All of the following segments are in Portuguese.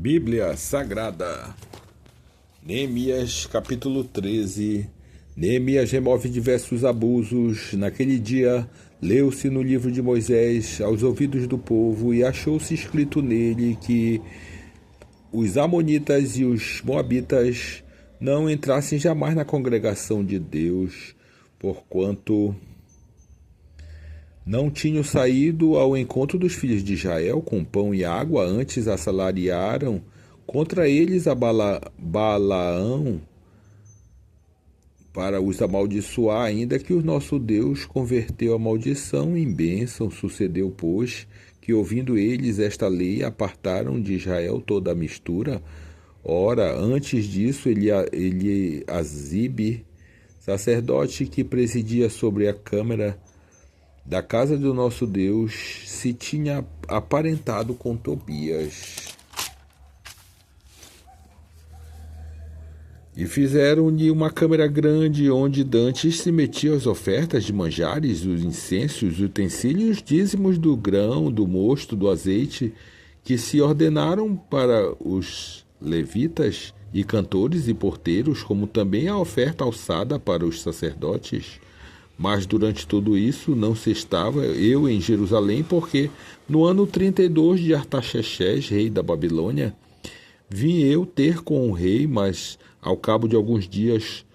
Bíblia Sagrada, Neemias capítulo 13. Neemias remove diversos abusos. Naquele dia, leu-se no livro de Moisés aos ouvidos do povo e achou-se escrito nele que os amonitas e os moabitas não entrassem jamais na congregação de Deus, porquanto não tinham saído ao encontro dos filhos de Israel com pão e água, antes assalariaram contra eles a Balaão para os amaldiçoar, ainda que o nosso Deus converteu a maldição em bênção. Sucedeu, pois, que ouvindo eles esta lei, apartaram de Israel toda a mistura. Ora, antes disso, Eliasibe, sacerdote que presidia sobre a câmara da casa do nosso Deus, se tinha aparentado com Tobias. E fizeram-lhe uma câmara grande, onde dantes se metiam as ofertas de manjares, os incensos, os utensílios, os dízimos do grão, do mosto, do azeite, que se ordenaram para os levitas e cantores e porteiros, como também a oferta alçada para os sacerdotes. Mas durante tudo isso não se estava eu em Jerusalém, porque no ano 32 de Artaxerxes, rei da Babilônia, vim eu ter com o rei, mas ao cabo de alguns dias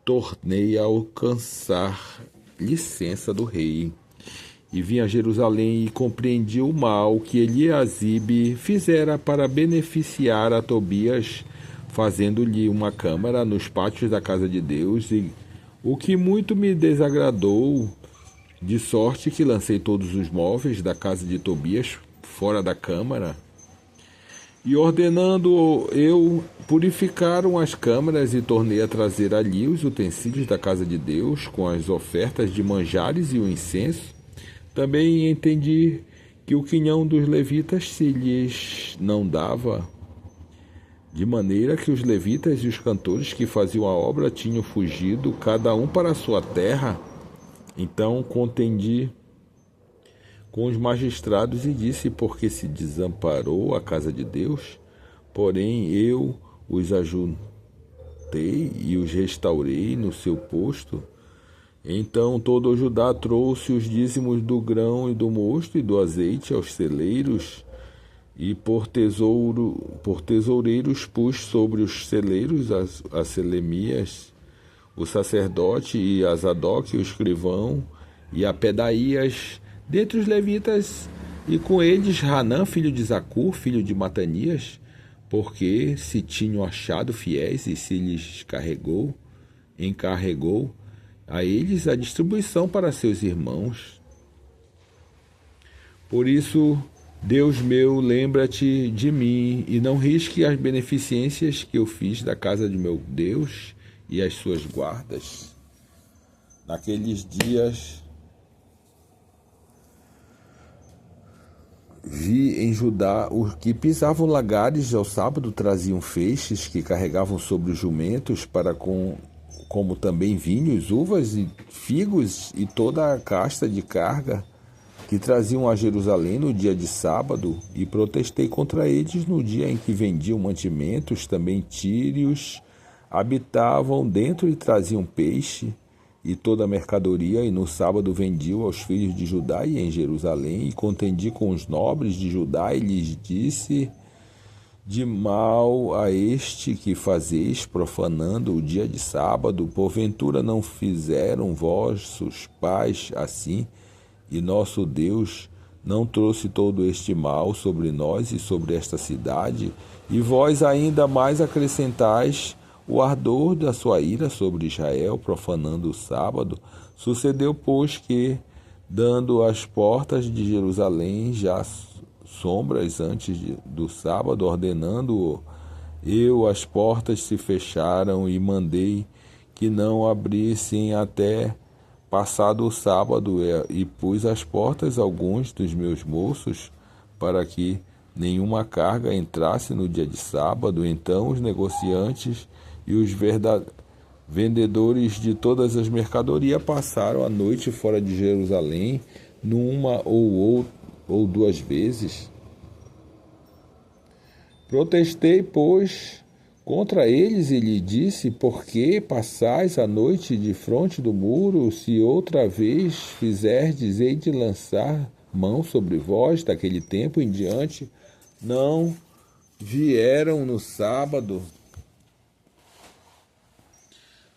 tornei a alcançar licença do rei. E vim a Jerusalém e compreendi o mal que Eliasibe fizera para beneficiar a Tobias, fazendo-lhe uma câmara nos pátios da casa de Deus, o que muito me desagradou, de sorte que lancei todos os móveis da casa de Tobias fora da câmara. E ordenando eu, purificaram as câmaras e tornei a trazer ali os utensílios da casa de Deus, com as ofertas de manjares e o incenso. Também entendi que o quinhão dos levitas se lhes não dava, de maneira que os levitas e os cantores que faziam a obra tinham fugido, cada um para a sua terra. Então contendi com os magistrados e disse: porque se desamparou a casa de Deus? Porém eu os ajuntei e os restaurei no seu posto. Então todo o Judá trouxe os dízimos do grão e do mosto e do azeite aos celeiros, e por tesoureiros pus sobre os celeiros a Selemias, o sacerdote, e a Zadok, o escrivão, e a Pedaías, dentre os levitas, e com eles Hanã, filho de Zacur, filho de Matanias, porque se tinham achado fiéis e se lhes encarregou a eles a distribuição para seus irmãos. Por isso, Deus meu, lembra-te de mim, e não risque as beneficências que eu fiz da casa de meu Deus e as suas guardas. Naqueles dias vi em Judá os que pisavam lagares ao sábado, traziam feixes que carregavam sobre os jumentos, como também vinhos, uvas e figos e toda a casta de carga, que traziam a Jerusalém no dia de sábado, e protestei contra eles no dia em que vendiam mantimentos. Também tírios habitavam dentro e traziam peixe e toda a mercadoria, e no sábado vendiam aos filhos de Judá e em Jerusalém. E contendi com os nobres de Judá e lhes disse: de mal a este que fazeis, profanando o dia de sábado, porventura não fizeram vossos pais assim? E nosso Deus não trouxe todo este mal sobre nós e sobre esta cidade? E vós ainda mais acrescentais o ardor da sua ira sobre Israel, profanando o sábado. Sucedeu, pois, que, dando as portas de Jerusalém já sombras antes do sábado, ordenando eu, as portas se fecharam, e mandei que não abrissem até passado o sábado, e pus às portas alguns dos meus moços, para que nenhuma carga entrasse no dia de sábado. Então os negociantes e os vendedores de todas as mercadorias passaram a noite fora de Jerusalém, numa ou duas vezes. Protestei, pois, contra eles e lhe disse: por que passais a noite defronte do muro? Se outra vez fizerdes, hei de lançar mão sobre vós. Daquele tempo em diante, não vieram no sábado.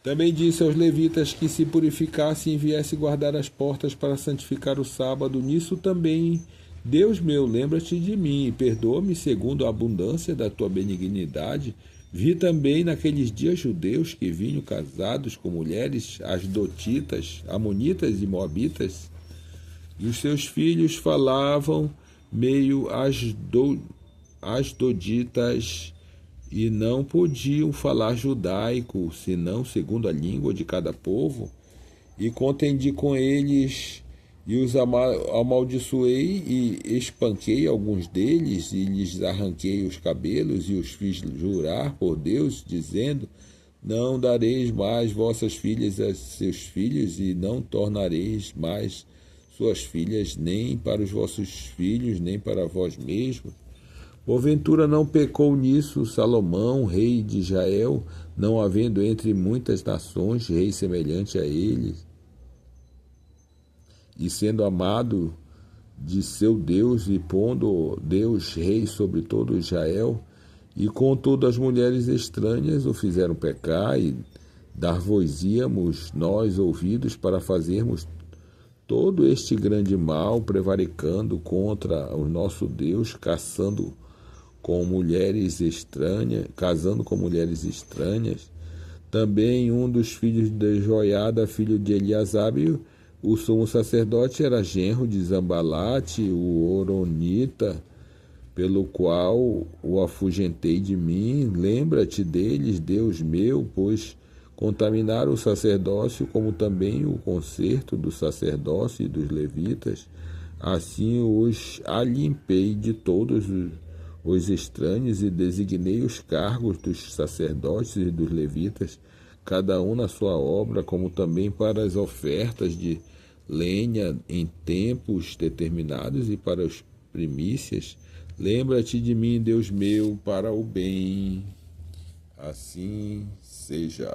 Também disse aos levitas que se purificasse e viesse guardar as portas para santificar o sábado. Nisso também, Deus meu, lembra-te de mim e perdoa-me segundo a abundância da tua benignidade. Vi também naqueles dias judeus que vinham casados com mulheres asdotitas, amonitas e moabitas, e os seus filhos falavam meio asdoditas e não podiam falar judaico, senão segundo a língua de cada povo, e contendi com eles, e os amaldiçoei, e espanquei alguns deles, e lhes arranquei os cabelos, e os fiz jurar por Deus, dizendo: não dareis mais vossas filhas a seus filhos, e não tornareis mais suas filhas nem para os vossos filhos, nem para vós mesmos. Porventura não pecou nisso Salomão, rei de Israel, não havendo entre muitas nações rei semelhante a ele, e sendo amado de seu Deus, e pondo Deus rei sobre todo Israel, e contudo as mulheres estranhas o fizeram pecar, e dar-vos-íamos nós ouvidos para fazermos todo este grande mal, prevaricando contra o nosso Deus, casando com mulheres estranhas. Também um dos filhos de Joiada, filho de Eliasabe, o sumo sacerdote, era genro de Zambalate, o Horonita, pelo qual o afugentei de mim. Lembra-te deles, Deus meu, pois contaminaram o sacerdócio, como também o concerto do sacerdócio e dos levitas. Assim os alimpei de todos os estranhos e designei os cargos dos sacerdotes e dos levitas, cada um na sua obra, como também para as ofertas de lenha em tempos determinados e para as primícias. Lembra-te de mim, Deus meu, para o bem. Assim seja.